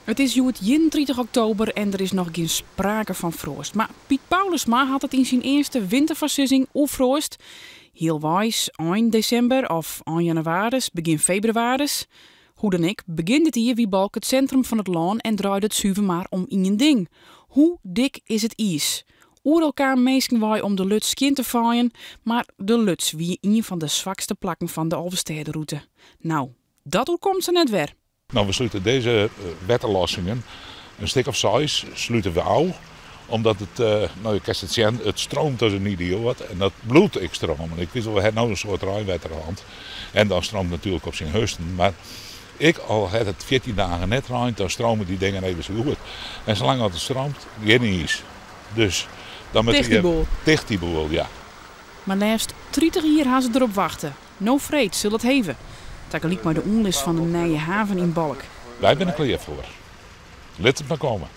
Het is het 31 oktober en er is nog geen sprake van frost. Maar Piet Paulusma had het in zijn eerste winterversissing oefroost. Heel wijs, eind december of eind januari, begin februari. Hoe dan ik, begint het hier wie balk het centrum van het land en draait het zuiver maar om één ding. Hoe dik is het ijs? Oer elkaar meesken wij om de Luts skin te vaaien, maar de Luts wie een van de zwakste plakken van de Alverstedenroute. Nou, dat komt ze net weer. Nou, we sluiten deze wetterlossingen een stuk of 6 sluiten we af. Omdat het, je kan het zien, het stroomt als een idioot en dat bloedt ik stromen. Ik wist wel, we hebben nou een soort rijwetterhand. En dan stroomt natuurlijk op zijn husten. Maar ik al had het 14 dagen net rijdt, dan stromen die dingen even zo goed. En zolang het stroomt, geen is. Dus dan met dicht die boel, ja. Maar liefst 30 jaar gaan ze erop wachten. No vreed, zullen het heven. Tegelijk maar de onlis van de nieuwe haven in Balk. Wij zijn er klaar voor. Let het maar komen.